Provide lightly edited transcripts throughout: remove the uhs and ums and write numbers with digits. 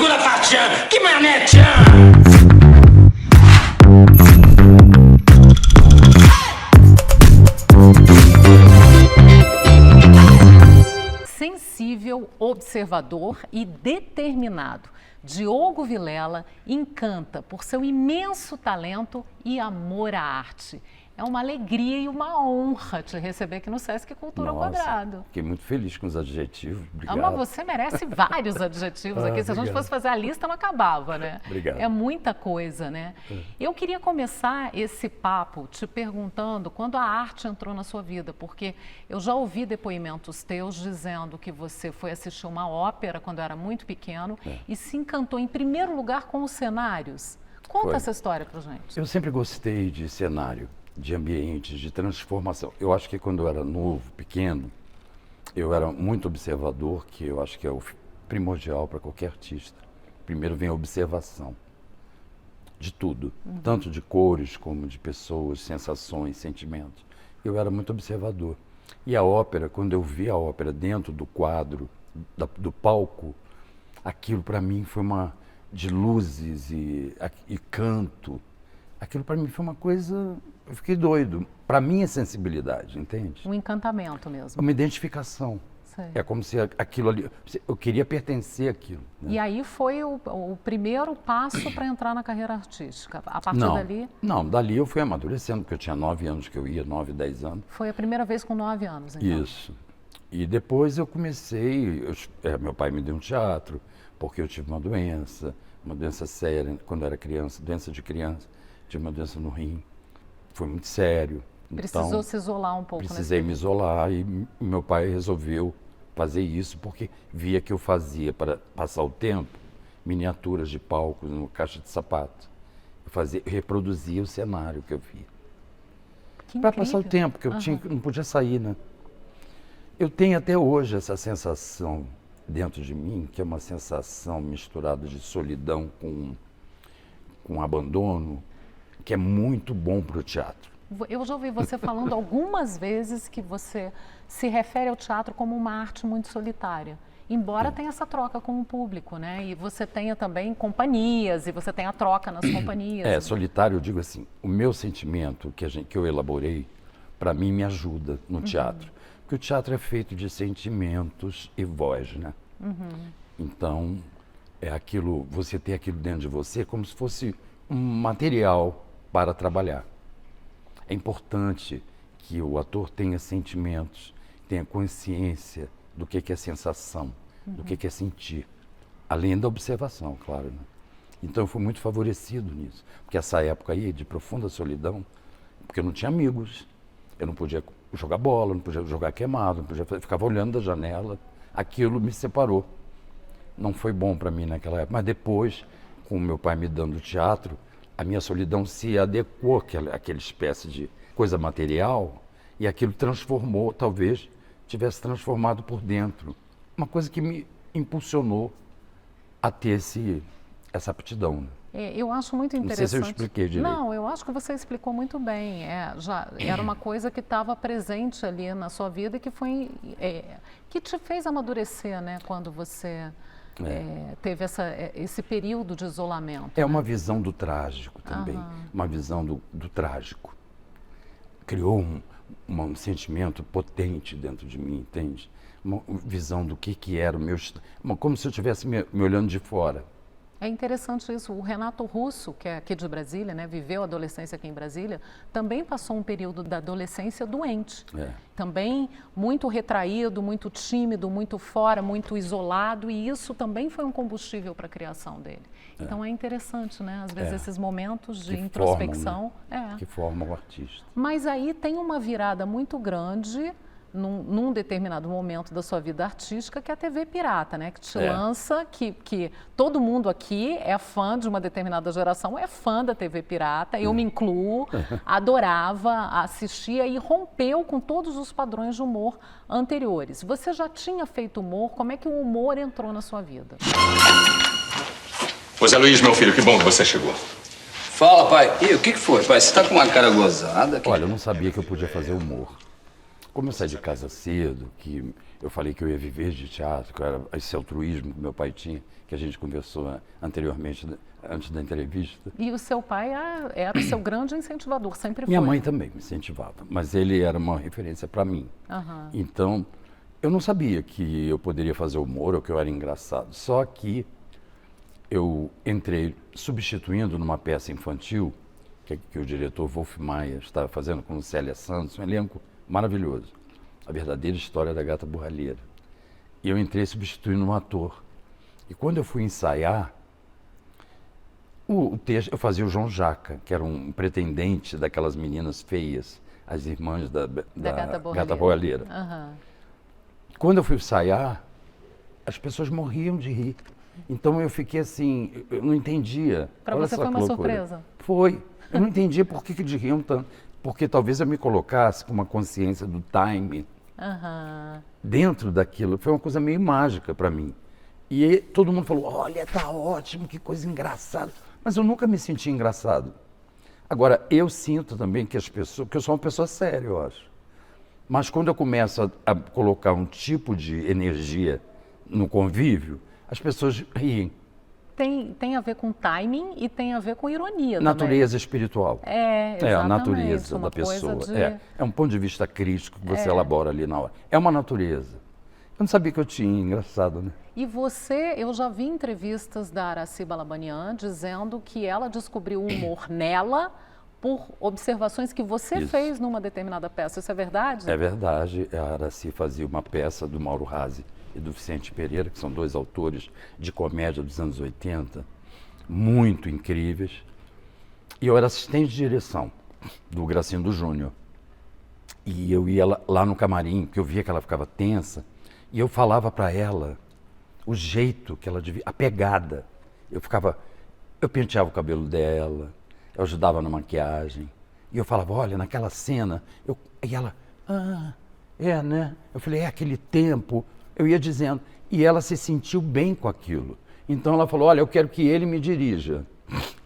segura pra tchan, que mané tchan. Sensível, observador e determinado, Diogo Vilela encanta por seu imenso talento e amor à arte. É uma alegria e uma honra te receber aqui no Sesc Cultura ao Quadrado. Fiquei muito feliz com os adjetivos. Obrigado. Mas você merece vários adjetivos aqui. Se a gente fosse fazer a lista, não acabava, né? Obrigado. É muita coisa, né? Eu queria começar esse papo te perguntando quando a arte entrou na sua vida, porque eu já ouvi depoimentos teus dizendo que você foi assistir uma ópera quando era muito pequeno e se encantou em primeiro lugar com os cenários. Conta essa história pra gente. Eu sempre gostei de cenário, de ambientes, de transformação. Eu acho que quando eu era novo, pequeno, eu era muito observador, que eu acho que é o primordial para qualquer artista. Primeiro vem a observação de tudo, tanto de cores como de pessoas, sensações, sentimentos. Eu era muito observador. E a ópera, quando eu vi a ópera dentro do quadro, do palco, aquilo para mim foi uma de luzes e canto. Aquilo para mim foi uma coisa, eu fiquei doido. Para minha sensibilidade, entende? Um encantamento mesmo. Uma identificação. Sei. É como se aquilo ali, eu queria pertencer àquilo. Né? E aí foi o primeiro passo para entrar na carreira artística. A partir dali? Não, dali eu fui amadurecendo, porque eu tinha 9 anos que eu ia, 9, 10 anos. Foi a primeira vez com 9 anos, então? Isso. E depois eu comecei, meu pai me deu um teatro, porque eu tive uma doença séria quando eu era criança, doença de criança. Tive uma doença no rim, foi muito sério. Precisou então, se isolar um pouco. Precisei me isolar e meu pai resolveu fazer isso porque via que eu fazia, para passar o tempo, miniaturas de palcos no caixa de sapato. Eu reproduzia o cenário que eu via. Para passar o tempo, porque eu não podia sair, né? Eu tenho até hoje essa sensação dentro de mim, que é uma sensação misturada de solidão com abandono, que é muito bom para o teatro. Eu já ouvi você falando algumas vezes que você se refere ao teatro como uma arte muito solitária, embora tenha essa troca com o público, né? E você tenha também companhias, e você tenha a troca nas companhias. É, solitário, eu digo assim, o meu sentimento que eu elaborei, para mim me ajuda no teatro. Porque o teatro é feito de sentimentos e voz, né? Então, é aquilo, você tem aquilo dentro de você como se fosse um material para trabalhar. É importante que o ator tenha sentimentos, tenha consciência do que é sensação, do que é sentir, além da observação, claro. Né? Então eu fui muito favorecido nisso, porque essa época aí de profunda solidão, porque eu não tinha amigos, eu não podia jogar bola, não podia jogar queimado, não podia ficava olhando da janela, aquilo me separou. Não foi bom para mim naquela época, mas depois, com o meu pai me dando teatro, a minha solidão se adequou àquela espécie de coisa material e aquilo transformou, talvez tivesse transformado por dentro. Uma coisa que me impulsionou a ter essa aptidão. Eu acho muito interessante. Não sei se eu expliquei direito. Não, eu acho que você explicou muito bem. Já era uma coisa que estava presente ali na sua vida e que que te fez amadurecer, né? Quando você teve esse período de isolamento. É uma visão do trágico também, uma visão do trágico. Criou um sentimento potente dentro de mim, entende? Uma visão do que era o meu... Como se eu estivesse me olhando de fora. É interessante isso. O Renato Russo, que é aqui de Brasília, né, viveu a adolescência aqui em Brasília, também passou um período da adolescência doente. Também muito retraído, muito tímido, muito fora, muito isolado, e isso também foi um combustível para a criação dele. Então é interessante, né? Às vezes esses momentos de introspecção. Formam, né? Que formam o artista. Mas aí tem uma virada muito grande num determinado momento da sua vida artística, que é a TV pirata, né? Que te lança, que todo mundo aqui é fã de uma determinada geração, é fã da TV pirata, eu me incluo, adorava, assistia e rompeu com todos os padrões de humor anteriores. Você já tinha feito humor, como é que o humor entrou na sua vida? Ô Zé Luiz, meu filho, que bom que você chegou. Fala, pai. E o que foi, pai? Você tá com uma cara gozada? Olha, eu não sabia que eu podia fazer humor. Como eu saí de casa cedo, que eu falei que eu ia viver de teatro, que era esse altruísmo que meu pai tinha, que a gente conversou anteriormente, antes da entrevista. E o seu pai era o seu grande incentivador, sempre foi. Minha mãe também me incentivava, mas ele era uma referência para mim. Aham. Então, eu não sabia que eu poderia fazer humor ou que eu era engraçado. Só que eu entrei substituindo numa peça infantil, que o diretor Wolf Maia estava fazendo com Célia Santos, um elenco maravilhoso. A verdadeira história da gata borralheira. E eu entrei substituindo um ator. E quando eu fui ensaiar, o texto, eu fazia o João Jaca, que era um pretendente daquelas meninas feias, as irmãs da Gata Borralheira. Aham. Quando eu fui ensaiar, as pessoas morriam de rir. Então eu fiquei assim, eu não entendia. Para Olha você só foi que uma loucura. surpresa? Foi. Eu não entendia por que eles riam tanto. Porque talvez eu me colocasse com uma consciência do time Aham. dentro daquilo. Foi uma coisa meio mágica para mim. E aí, todo mundo falou, olha, tá ótimo, que coisa engraçada. Mas eu nunca me senti engraçado. Agora, eu sinto também que as pessoas, que eu sou uma pessoa séria, eu acho. Mas quando eu começo a colocar um tipo de energia no convívio, as pessoas riem. Tem a ver com timing e tem a ver com ironia Natureza espiritual. também. Exatamente. A natureza uma da pessoa. coisa É um ponto de vista crítico que você elabora ali na hora. É uma natureza. Eu não sabia que eu tinha, engraçado, né? E você, eu já vi entrevistas da Aracy Balabanian dizendo que ela descobriu o humor nela por observações que você Isso. fez numa determinada peça. Isso é verdade? É verdade. A Aracy fazia uma peça do Mauro Razzi e do Vicente Pereira, que são dois autores de comédia dos anos 80, muito incríveis. E eu era assistente de direção do Gracindo Júnior. E eu ia lá no camarim, que eu via que ela ficava tensa, e eu falava para ela o jeito que ela devia, a pegada. Eu penteava o cabelo dela, eu ajudava na maquiagem. E eu falava, olha, naquela cena, e ela, né? Eu falei, é aquele tempo. Eu ia dizendo, e ela se sentiu bem com aquilo. Então ela falou, olha, eu quero que ele me dirija.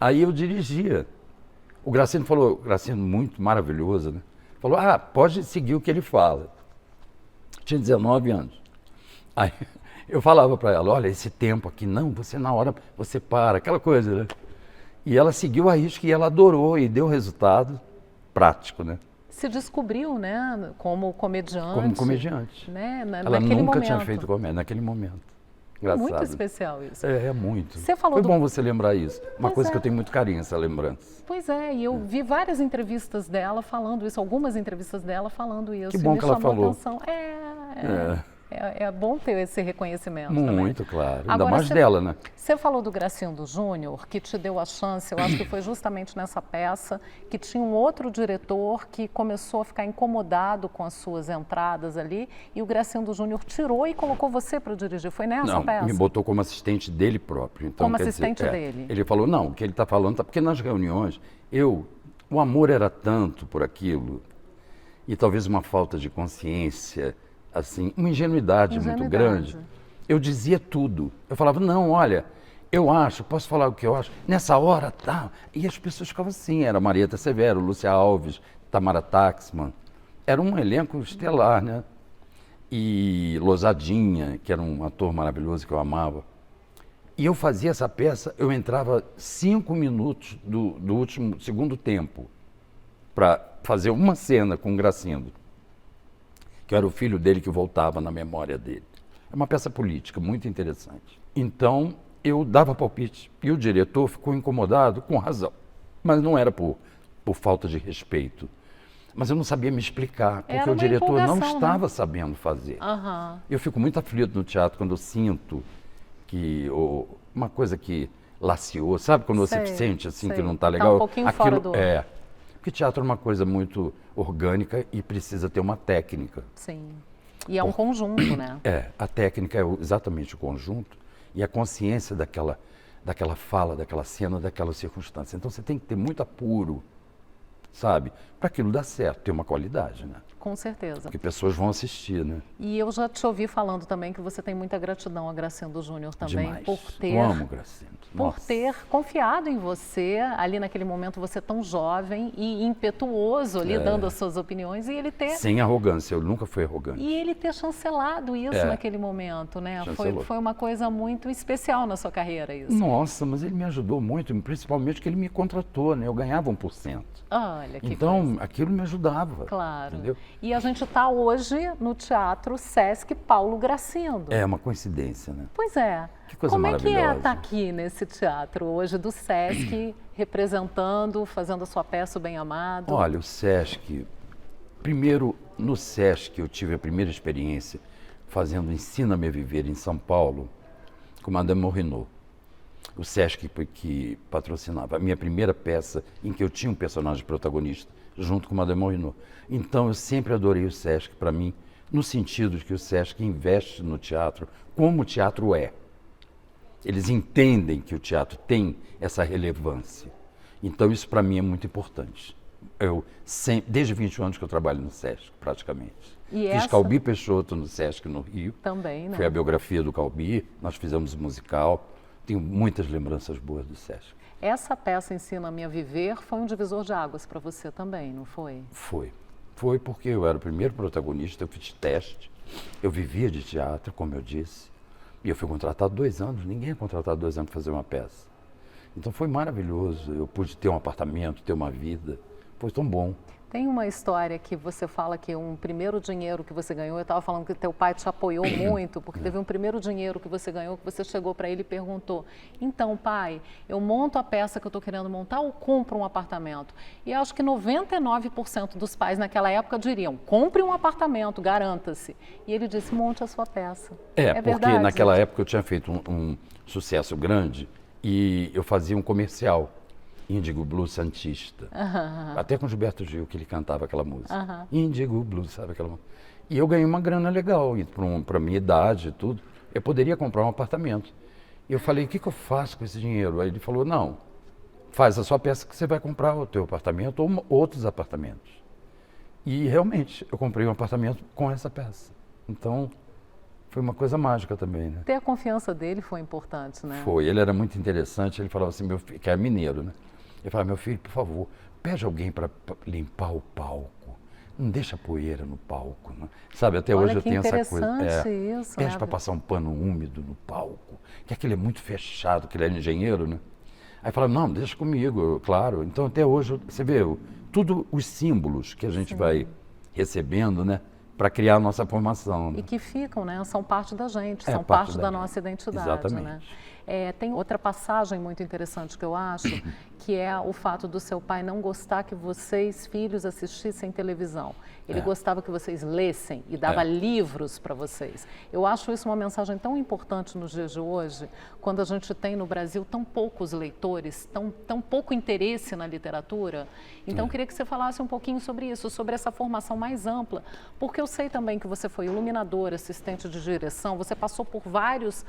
Aí eu dirigia. O Gracindo falou, Gracindo muito maravilhoso, né? Falou, pode seguir o que ele fala. Tinha 19 anos. Aí eu falava para ela, olha, esse tempo aqui, não, você na hora, você para, aquela coisa, né? E ela seguiu a risca e ela adorou e deu resultado prático, né? Se descobriu, né, como comediante. Como comediante. Né, Ela naquele nunca momento. tinha feito comédia, naquele momento. Engraçado. Muito especial isso. É muito. Você falou Foi do- bom você lembrar isso. Uma Pois coisa é. que eu tenho muito carinho, essa lembrança. Pois é, e eu vi várias entrevistas dela falando isso, algumas entrevistas dela falando isso. Que e bom me que ela chamou a falou. atenção. É bom ter esse reconhecimento também. Muito, claro. Ainda Agora, mais dela, né? Você falou do Gracindo Júnior, que te deu a chance, eu acho que foi justamente nessa peça, que tinha um outro diretor que começou a ficar incomodado com as suas entradas ali, e o Gracindo Júnior tirou e colocou você para dirigir. Foi nessa Não, peça? me botou como assistente dele próprio. Então, Como quer dizer, assistente dele. Ele falou, não, o que ele está falando, porque nas reuniões, o amor era tanto por aquilo, e talvez uma falta de consciência, assim, uma ingenuidade muito grande. Eu dizia tudo. Eu falava, não, olha, eu acho, posso falar o que eu acho? Nessa hora, tá. E as pessoas ficavam assim, era Marieta Severo, Lúcia Alves, Tamara Taxman. Era um elenco estelar, né? E Losadinha, que era um ator maravilhoso que eu amava. E eu fazia essa peça, eu entrava 5 minutos do último, segundo tempo, para fazer uma cena com o Gracindo, que era o filho dele que voltava na memória dele. É uma peça política muito interessante. Então, eu dava palpite e o diretor ficou incomodado, com razão. Mas não era por falta de respeito. Mas eu não sabia me explicar, porque Era o uma diretor não empolgação, estava sabendo fazer. Aham. Eu fico muito aflito no teatro quando eu sinto que uma coisa que laceou, sabe quando você Sei, sente assim sei. que não está Tá legal? um pouquinho fora do- Porque teatro é uma coisa muito orgânica e precisa ter uma técnica. Sim. E é um conjunto, né? A técnica é exatamente o conjunto e a consciência daquela fala, daquela cena, daquela circunstância. Então você tem que ter muito apuro, sabe? Para aquilo dar certo, ter uma qualidade, né? Com certeza. Porque pessoas vão assistir, né? E eu já te ouvi falando também que você tem muita gratidão a Gracindo Júnior também Demais. por ter... Eu amo Gracindo. Por Nossa. ter confiado em você, ali naquele momento você tão jovem e impetuoso ali, dando as suas opiniões, e ele ter... Sem arrogância, eu nunca fui arrogante. E ele ter chancelado isso naquele momento, né? Foi uma coisa muito especial na sua carreira isso. Nossa, mas ele me ajudou muito, principalmente que ele me contratou, né? Eu ganhava 1%. Olha que Então, coisa. aquilo me ajudava. Claro. Entendeu? E a gente está hoje no Teatro Sesc Paulo Gracindo. É uma coincidência, né? Pois é. Que coisa Como é que é maravilhosa. estar aqui nesse teatro hoje do Sesc, representando, fazendo a sua peça O Bem Amado? Olha, o Sesc, primeiro no Sesc eu tive a primeira experiência fazendo Ensina-me a Viver em São Paulo com Madame Morrinot. O Sesc que patrocinava a minha primeira peça em que eu tinha um personagem protagonista junto com Madame Morrinot. Então eu sempre adorei o Sesc para mim, no sentido de que o Sesc investe no teatro como o teatro é. Eles entendem que o teatro tem essa relevância. Então isso para mim é muito importante. Eu sempre, desde 20 anos que eu trabalho no Sesc, praticamente. Fiz Calbi Peixoto no Sesc no Rio. Também, né? Foi a biografia do Calbi, nós fizemos um musical. Tenho muitas lembranças boas do Sesc. Essa peça Ensina-me a Viver foi um divisor de águas para você também, não foi? Foi. Foi porque eu era o primeiro protagonista, eu fiz teste, eu vivia de teatro, como eu disse, e eu fui contratado 2 anos, ninguém é contratado 2 anos para fazer uma peça. Então foi maravilhoso, eu pude ter um apartamento, ter uma vida, foi tão bom. Tem uma história que você fala que um primeiro dinheiro que você ganhou, eu estava falando que teu pai te apoiou muito, porque teve um primeiro dinheiro que você ganhou, que você chegou para ele e perguntou, então pai, eu monto a peça que eu estou querendo montar ou compro um apartamento? E acho que 99% dos pais naquela época diriam, compre um apartamento, garanta-se. E ele disse, monte a sua peça. Porque verdade? naquela época eu tinha feito um sucesso grande e eu fazia um comercial. Índigo Blues Santista. Até com Gilberto Gil, que ele cantava aquela música. Índigo Blues, sabe aquela música? E eu ganhei uma grana legal, para a minha idade e tudo. Eu poderia comprar um apartamento. E eu falei, o que eu faço com esse dinheiro? Aí ele falou, não, faz a sua peça que você vai comprar o teu apartamento ou outros apartamentos. E realmente, eu comprei um apartamento com essa peça. Então, foi uma coisa mágica também, né? Ter a confiança dele foi importante, né? Foi, ele era muito interessante, ele falava assim, meu filho, que era mineiro, né? Ele falava, meu filho, por favor, pede alguém para limpar o palco. Não deixa poeira no palco. Né? Sabe, até Olha, hoje eu tenho essa coisa. Isso, pede né? para passar um pano úmido no palco, que aquele é muito fechado, que ele é engenheiro, né? Aí falava, não, deixa comigo, claro. Então até hoje, você vê, tudo os símbolos que a gente vai recebendo, né? Para criar a nossa formação. Né? E que ficam, né? São parte da gente, É são parte da nossa identidade. Exatamente. Né? Tem outra passagem muito interessante que eu acho, que é o fato do seu pai não gostar que vocês, filhos, assistissem televisão. Ele gostava que vocês lessem e dava livros para vocês. Eu acho isso uma mensagem tão importante nos dias de hoje, quando a gente tem no Brasil tão poucos leitores, tão pouco interesse na literatura. Então, eu queria que você falasse um pouquinho sobre isso, sobre essa formação mais ampla, porque eu sei também que você foi iluminador, assistente de direção, você passou por várias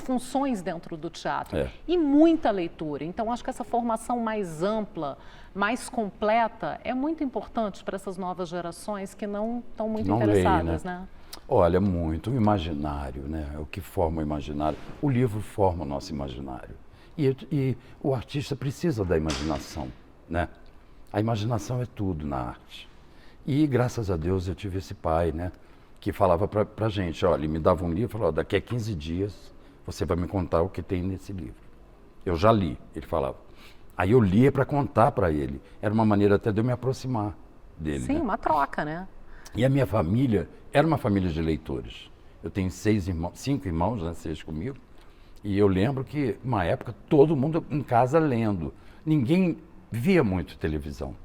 funções dentro do teatro e muita leitura. Então, acho que essa formação mais ampla, mais completa, é muito importante para essas novas gerações que não estão muito interessadas, né? Olha, muito. O imaginário, né? O que forma o imaginário. O livro forma o nosso imaginário. E o artista precisa da imaginação, né? A imaginação é tudo na arte. E, graças a Deus, eu tive esse pai, né? Que falava pra gente, olha, ele me dava um livro e falava, daqui a 15 dias você vai me contar o que tem nesse livro. Eu já li, ele falava. Aí eu lia para contar para ele. Era uma maneira até de eu me aproximar dele. Sim, né? uma troca, né? E a minha família era uma família de leitores. Eu tenho 5 irmãos, né, 6 comigo. E eu lembro que, uma época, todo mundo em casa lendo. Ninguém via muito televisão.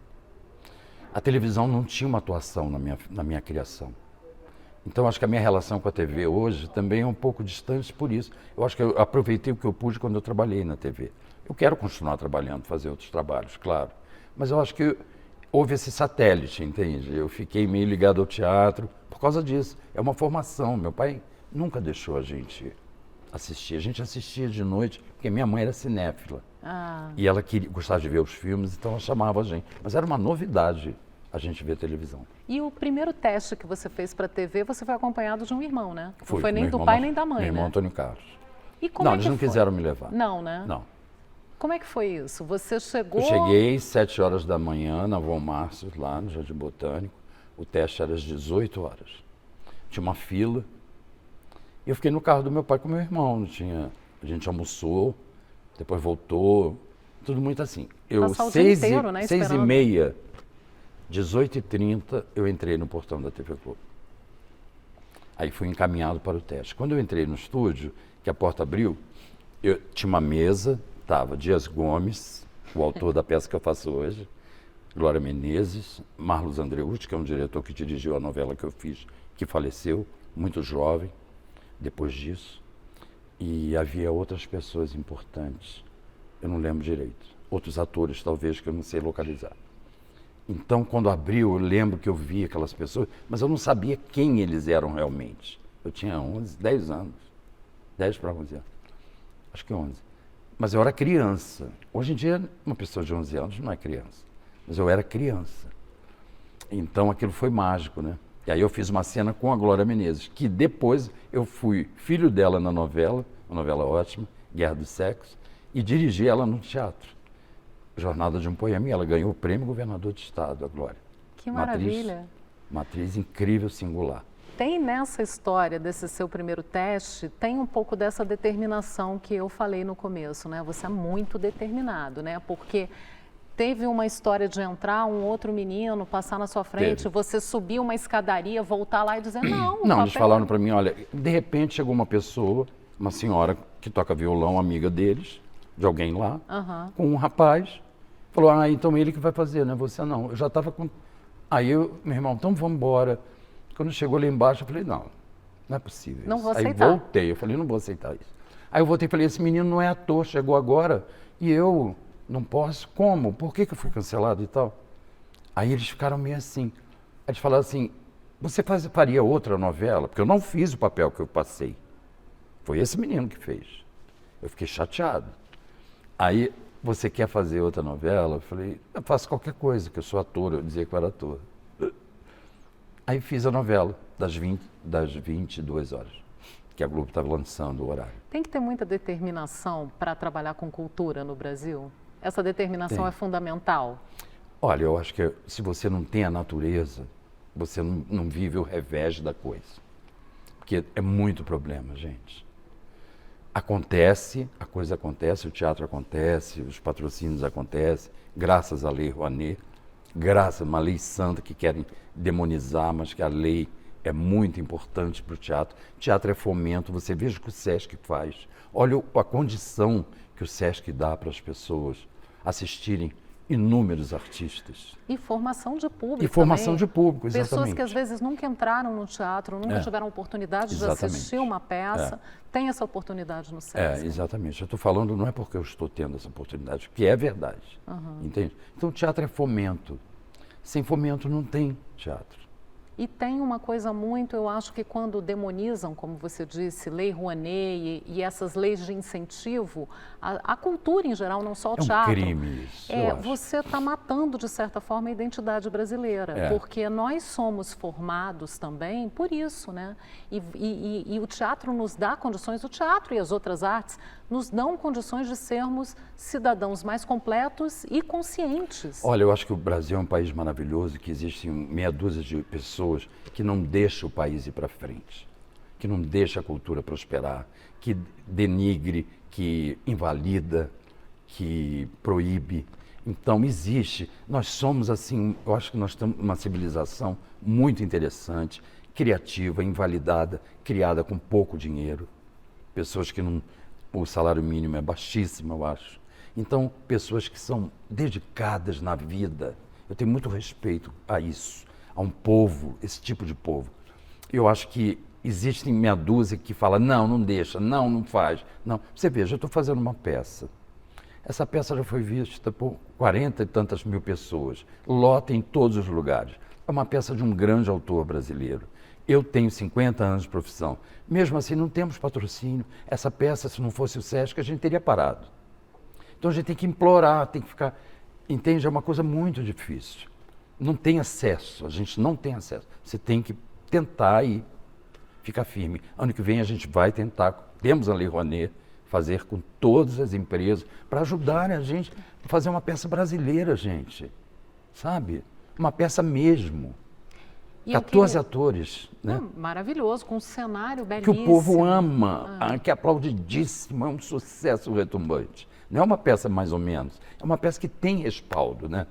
A televisão não tinha uma atuação na minha criação. Então, acho que a minha relação com a TV hoje também é um pouco distante por isso. Eu acho que eu aproveitei o que eu pude quando eu trabalhei na TV. Eu quero continuar trabalhando, fazer outros trabalhos, claro. Mas eu acho que houve esse satélite, entende? Eu fiquei meio ligado ao teatro por causa disso. É uma formação. Meu pai nunca deixou a gente assistir. A gente assistia de noite, porque minha mãe era cinéfila. E ela gostava de ver os filmes, então ela chamava a gente. Mas era uma novidade a gente vê televisão. E o primeiro teste que você fez para a TV, você foi acompanhado de um irmão, né? Não Fui, foi nem meu do irmão, pai nem da mãe, meu irmão né? Antônio Carlos. E como Não, é eles que não foi? quiseram me levar. Não, né? Não. Como é que foi isso? Você chegou... Eu cheguei às 7 horas da manhã na Von Márcio, lá no Jardim Botânico. O teste era às 18 horas. Tinha uma fila. E eu fiquei no carro do meu pai com meu irmão. A gente almoçou, depois voltou. Tudo muito assim. Passar o dia inteiro, né, 6h30, 18h30, eu entrei no portão da TV Globo. Aí fui encaminhado para o teste. Quando eu entrei no estúdio, que a porta abriu, eu tinha uma mesa, estava Dias Gomes, o autor da peça que eu faço hoje, Glória Menezes, Marlos Andreucci, que é um diretor que dirigiu a novela que eu fiz, que faleceu, muito jovem, depois disso. E havia outras pessoas importantes, eu não lembro direito. Outros atores, talvez, que eu não sei localizar. Então, quando abriu, eu lembro que eu vi aquelas pessoas, mas eu não sabia quem eles eram realmente. Eu tinha 10 anos, 10 para 11 anos, acho que 11. Mas eu era criança. Hoje em dia, uma pessoa de 11 anos não é criança, mas eu era criança. Então, aquilo foi mágico, né? E aí eu fiz uma cena com a Glória Menezes, que depois eu fui filho dela na novela, uma novela ótima, Guerra do Sexo, e dirigi ela no teatro. Jornada de um Poema, e ela ganhou o prêmio Governador de Estado, a Glória. Que maravilha! Uma atriz incrível, singular. Tem nessa história desse seu primeiro teste, tem um pouco dessa determinação que eu falei no começo, né? Você é muito determinado, né? Porque teve uma história de entrar um outro menino, passar na sua frente, você subir uma escadaria, voltar lá e dizer, não, Não, eles falaram para mim, olha, de repente chegou uma pessoa, uma senhora que toca violão, amiga deles, de alguém lá, com um rapaz, falou, então ele que vai fazer, né? Você não. Eu já estava com... Aí meu irmão, então vamos embora. Quando chegou lá embaixo, eu falei, não é possível isso. Não vou Aí aceitar. voltei, eu falei, não vou aceitar isso. Aí eu voltei e falei, esse menino não é ator, chegou agora, e eu não posso, como? Por que eu fui cancelado e tal? Aí eles ficaram meio assim. Aí eles falaram assim, você faria outra novela? Porque eu não fiz o papel que eu passei. Foi esse menino que fez. Eu fiquei chateado. Aí, você quer fazer outra novela? Eu falei, eu faço qualquer coisa, que eu sou ator, eu dizia que eu era ator. Aí fiz a novela, das 22 horas, que a Globo estava lançando o horário. Tem que ter muita determinação para trabalhar com cultura no Brasil? Essa determinação é fundamental? Olha, eu acho que se você não tem a natureza, você não vive o revés da coisa. Porque é muito problema, gente. Acontece, a coisa acontece, o teatro acontece, os patrocínios acontecem, graças à Lei Rouanet, graças a uma lei santa que querem demonizar, mas que a lei é muito importante para o teatro. Teatro é fomento, você veja o que o Sesc faz. Olha a condição que o Sesc dá para as pessoas assistirem inúmeros artistas. E formação de público E formação também. de público, exatamente. Pessoas que às vezes nunca entraram no teatro, nunca tiveram oportunidade de assistir uma peça, tem essa oportunidade no Sesc. Exatamente. Eu estou falando, não é porque eu estou tendo essa oportunidade, que é verdade. Entende? Então, o teatro é fomento. Sem fomento não tem teatro. E tem uma coisa muito, eu acho que quando demonizam, como você disse, Lei Rouanet e essas leis de incentivo, a cultura em geral, não só o teatro. É um crime isso, eu acho. Você está matando, de certa forma, a identidade brasileira, porque nós somos formados também por isso, né? E o teatro nos dá condições, o teatro e as outras artes nos dão condições de sermos cidadãos mais completos e conscientes. Olha, eu acho que o Brasil é um país maravilhoso, que existem meia dúzia de pessoas que não deixam o país ir para frente, que não deixam a cultura prosperar, que denigre, que invalida, que proíbe. Então, existe. Nós somos, assim, eu acho que nós temos uma civilização muito interessante, criativa, invalidada, criada com pouco dinheiro. Pessoas que não... O salário mínimo é baixíssimo, eu acho. Então, pessoas que são dedicadas na vida. Eu tenho muito respeito a isso, a um povo, esse tipo de povo. Eu acho que existem meia dúzia que fala, não deixa, não faz. Não. Você veja, eu estou fazendo uma peça. Essa peça já foi vista por 40 e tantas mil pessoas. Lota em todos os lugares. É uma peça de um grande autor brasileiro. Eu tenho 50 anos de profissão. Mesmo assim, não temos patrocínio. Essa peça, se não fosse o Sesc, a gente teria parado. Então, a gente tem que implorar, tem que ficar... Entende? É uma coisa muito difícil. não tem acesso, a gente não tem acesso. Você tem que tentar e ficar firme. Ano que vem a gente vai tentar, temos a Lei Rouanet, fazer com todas as empresas, para ajudarem a gente a fazer uma peça brasileira, gente. Sabe? Uma peça mesmo. E 14 atores, né? Maravilhoso, com um cenário Que belíssimo. o povo ama, que é aplaudidíssimo, é um sucesso retumbante. Não é uma peça mais ou menos, é uma peça que tem respaldo, né?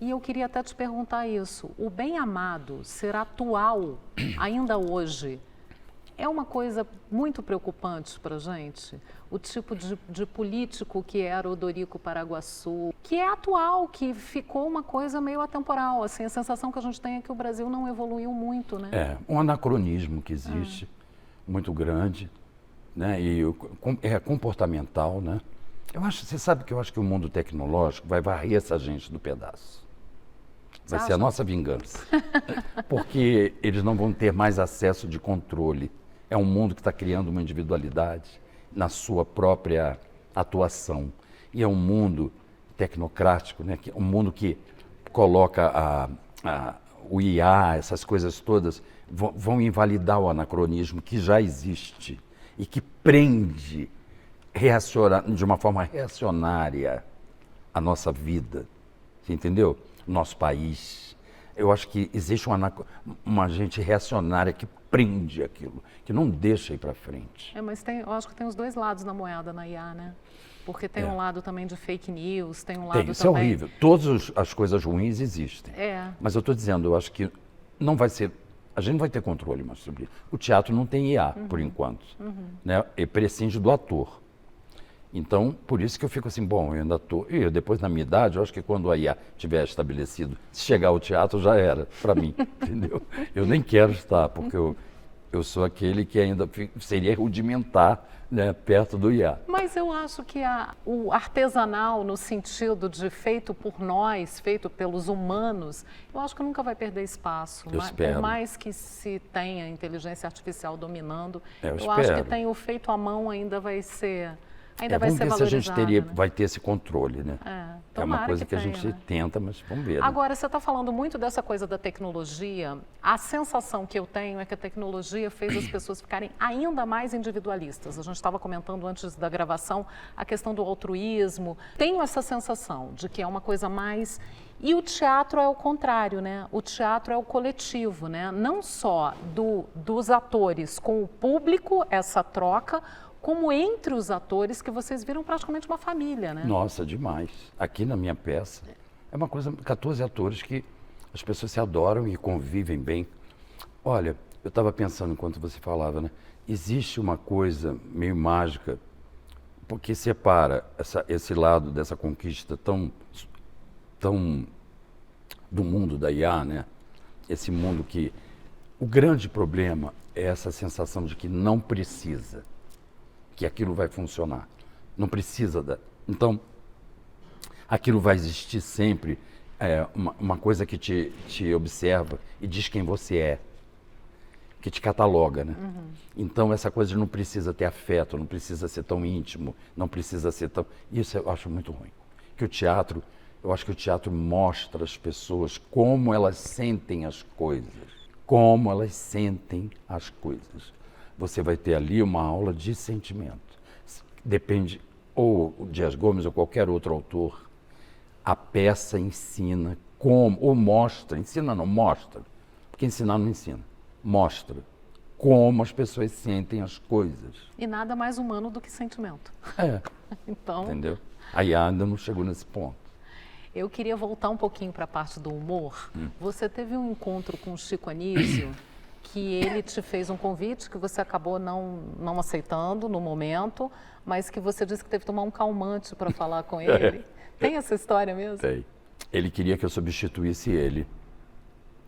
E eu queria até te perguntar isso. O Bem Amado ser atual ainda hoje é uma coisa muito preocupante para a gente? O tipo de político que era o Dorico Paraguaçu, que é atual, que ficou uma coisa meio atemporal. Assim, a sensação que a gente tem é que o Brasil não evoluiu muito, né? É, um anacronismo que existe, muito grande, né? E é comportamental, né? Você sabe que eu acho que o mundo tecnológico vai varrer essa gente do pedaço. Vai ser a nossa vingança. Porque eles não vão ter mais acesso de controle. É um mundo que está criando uma individualidade na sua própria atuação. E é um mundo tecnocrático, né? Um mundo que coloca o IA, essas coisas todas, vão invalidar o anacronismo que já existe e que prende de uma forma reacionária a nossa vida. Você entendeu? Nosso país. Eu acho que existe uma gente reacionária que prende aquilo, que não deixa ir para frente. Mas eu acho que tem os dois lados da moeda na IA, né? Porque tem um lado também de fake news, tem um lado também... Isso é horrível. Todas as coisas ruins existem. Mas eu estou dizendo, eu acho que não vai ser... A gente não vai ter controle mais sobre isso. O teatro não tem IA, por enquanto. Né? Ele prescinde do ator. Então, por isso que eu fico assim, bom, eu ainda estou... E depois, na minha idade, eu acho que quando a IA estiver estabelecido, se chegar ao teatro, já era, para mim, entendeu? Eu nem quero estar, porque eu sou aquele que ainda seria rudimentar, né, perto do IA. Mas eu acho que o artesanal, no sentido de feito por nós, feito pelos humanos, eu acho que nunca vai perder espaço. Eu espero. Por mais que se tenha inteligência artificial dominando, eu acho que tem o feito à mão ainda vai ser... Vamos ver se a gente né? vai ter esse controle, né? É uma coisa que a gente tenta, mas vamos ver. Né? Agora, você está falando muito dessa coisa da tecnologia. A sensação que eu tenho é que a tecnologia fez as pessoas ficarem ainda mais individualistas. A gente estava comentando antes da gravação a questão do altruísmo. Tenho essa sensação de que é uma coisa mais... E o teatro é o contrário, né? O teatro é o coletivo, né? Não só dos atores com o público, essa troca, como entre os atores, que vocês viram praticamente uma família, né? Nossa, demais. Aqui na minha peça, é uma coisa, 14 atores que as pessoas se adoram e convivem bem. Olha, eu estava pensando enquanto você falava, né? Existe uma coisa meio mágica, porque separa esse lado dessa conquista tão do mundo da IA, né? Esse mundo que... O grande problema é essa sensação de que não precisa, que aquilo vai funcionar. Não precisa Então, aquilo vai existir sempre, uma coisa que te observa e diz quem você é, que te cataloga, né? Então, essa coisa de não precisa ter afeto, não precisa ser tão íntimo, não precisa ser tão... Isso eu acho muito ruim. Eu acho que o teatro mostra às pessoas como elas sentem as coisas. Como elas sentem as coisas. Você vai ter ali uma aula de sentimento. Depende, ou o Dias Gomes ou qualquer outro autor, a peça ensina como, ou mostra, ensina não, mostra, porque ensinar não ensina, mostra como as pessoas sentem as coisas. E nada mais humano do que sentimento. Então... Entendeu? A IA ainda não chegou nesse ponto. Eu queria voltar um pouquinho para a parte do humor. Você teve um encontro com o Chico Anísio, que ele te fez um convite que você acabou não aceitando no momento, mas que você disse que teve que tomar um calmante para falar com ele. Tem essa história mesmo? Tem. Ele queria que eu substituísse ele,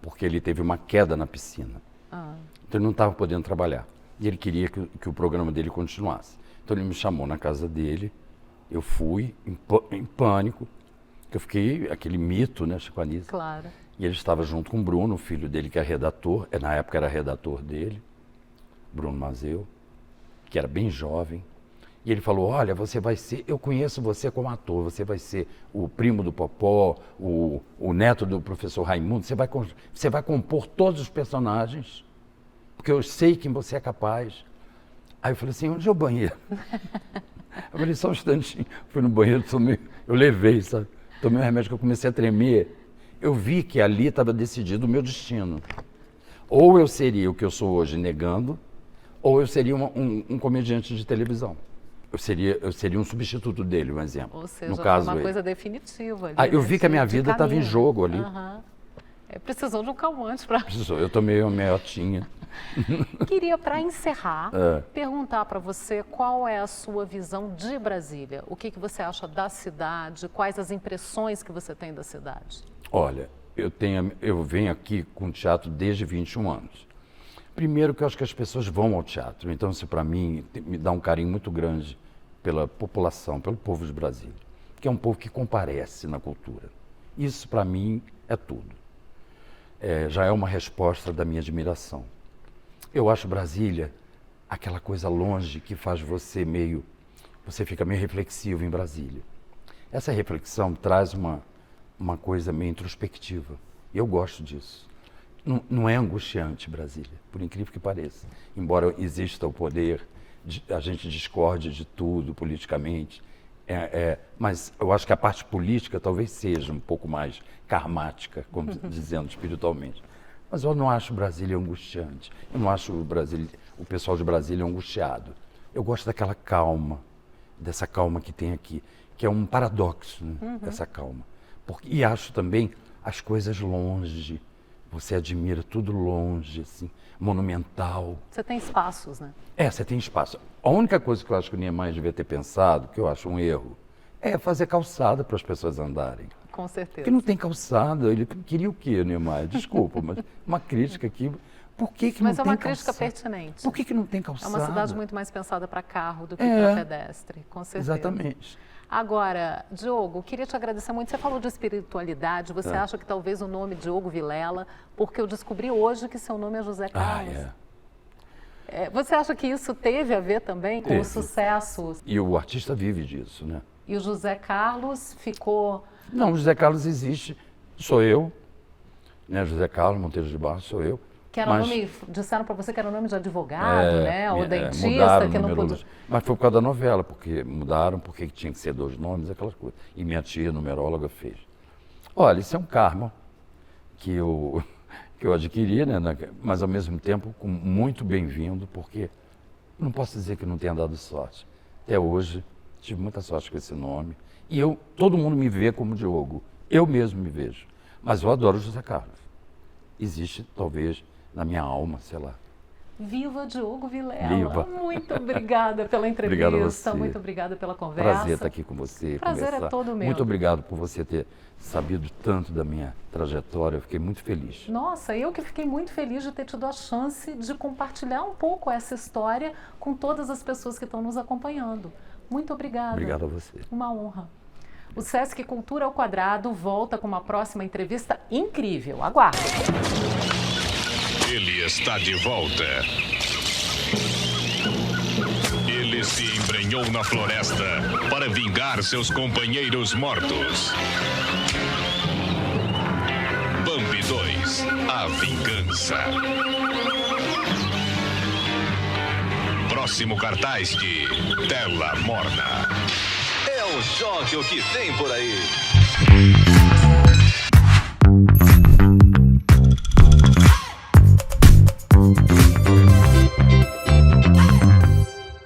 porque ele teve uma queda na piscina. Então ele não estava podendo trabalhar. E ele queria que o programa dele continuasse. Então ele me chamou na casa dele, eu fui em pânico, que eu fiquei, aquele mito, né, Chico Anísio. Claro. E ele estava junto com o Bruno, o filho dele, que é redator, na época era redator dele, Bruno Mazeu, que era bem jovem. E ele falou, olha, você vai ser, eu conheço você como ator, você vai ser o primo do Popó, o neto do professor Raimundo, você vai compor todos os personagens, porque eu sei que você é capaz. Aí eu falei assim, onde é o banheiro? Eu falei, só um instantinho, fui no banheiro, eu levei, sabe? Tomei um remédio que eu comecei a tremer. Eu vi que ali estava decidido o meu destino. Ou eu seria o que eu sou hoje, negando, ou eu seria um comediante de televisão. Eu seria um substituto dele, um exemplo. Ou seja, no caso, uma coisa definitiva ali. Ah, eu né? vi que a minha De vida estava em caminho. jogo ali. Precisou de um calmante para... Precisou. Eu tomei uma meiotinha. Queria, para encerrar, perguntar para você qual é a sua visão de Brasília. O que você acha da cidade? Quais as impressões que você tem da cidade? Olha, eu venho aqui com o teatro desde 21 anos. Primeiro que eu acho que as pessoas vão ao teatro. Então, isso para mim me dá um carinho muito grande pela população, pelo povo de Brasília. Que é um povo que comparece na cultura. Isso para mim é tudo. Já é uma resposta da minha admiração. Eu acho Brasília aquela coisa longe que faz você fica meio reflexivo em Brasília. Essa reflexão traz uma coisa meio introspectiva. E eu gosto disso. Não é angustiante Brasília, por incrível que pareça. Embora exista o poder, a gente discorde de tudo politicamente, mas eu acho que a parte política talvez seja um pouco mais karmática, como dizendo espiritualmente. Mas eu não acho Brasília angustiante. Eu não acho o pessoal de Brasília angustiado. Eu gosto daquela calma, dessa calma que tem aqui, que é um paradoxo, né? Dessa calma. E acho também as coisas longe. Você admira tudo longe, assim, monumental. Você tem espaços, né? Você tem espaço. A única coisa que eu acho que o Niemeyer devia ter pensado, que eu acho um erro, é fazer calçada para as pessoas andarem. Com certeza. Porque não tem calçada. Ele queria o quê, Niemeyer? Desculpa, mas uma crítica aqui. Por que não tem calçada? Mas é uma crítica pertinente. Por que não tem calçada? É uma cidade muito mais pensada para carro do que para pedestre, com certeza. Exatamente. Agora, Diogo, queria te agradecer muito. Você falou de espiritualidade. Você acha que talvez o nome Diogo Vilela, porque eu descobri hoje que seu nome é José Carlos. Você acha que isso teve a ver também com o sucesso? E o artista vive disso, né? E o José Carlos ficou... Não, o José Carlos existe, sou eu, né? José Carlos Monteiro de Barros, sou eu. Que era nome, disseram para você que era nome de advogado, né? Ou dentista, que não podia... Mas foi por causa da novela, porque mudaram, porque tinha que ser 2 nomes, aquelas coisas. E minha tia, numeróloga, fez. Olha, isso é um karma que eu adquiri, né? Mas ao mesmo tempo muito bem-vindo, porque não posso dizer que não tenha dado sorte. Até hoje, tive muita sorte com esse nome. E todo mundo me vê como Diogo. Eu mesmo me vejo. Mas eu adoro José Carlos. Existe, talvez, na minha alma, sei lá. Viva Diogo Vilela! Viva. Muito obrigada pela entrevista, Obrigado a você. Muito obrigada pela conversa. Prazer estar aqui com você. Prazer conversar. É todo meu. Muito obrigado por você ter sabido tanto da minha trajetória, eu fiquei muito feliz. Nossa, eu que fiquei muito feliz de ter tido a chance de compartilhar um pouco essa história com todas as pessoas que estão nos acompanhando. Muito obrigada. Obrigado a você. Uma honra. O Sesc Cultura ao Quadrado volta com uma próxima entrevista incrível. Aguarde. Ele está de volta. Ele se embrenhou na floresta para vingar seus companheiros mortos. Bambi 2, a vingança. Próximo cartaz de Tela Morna. É um choque o que vem por aí.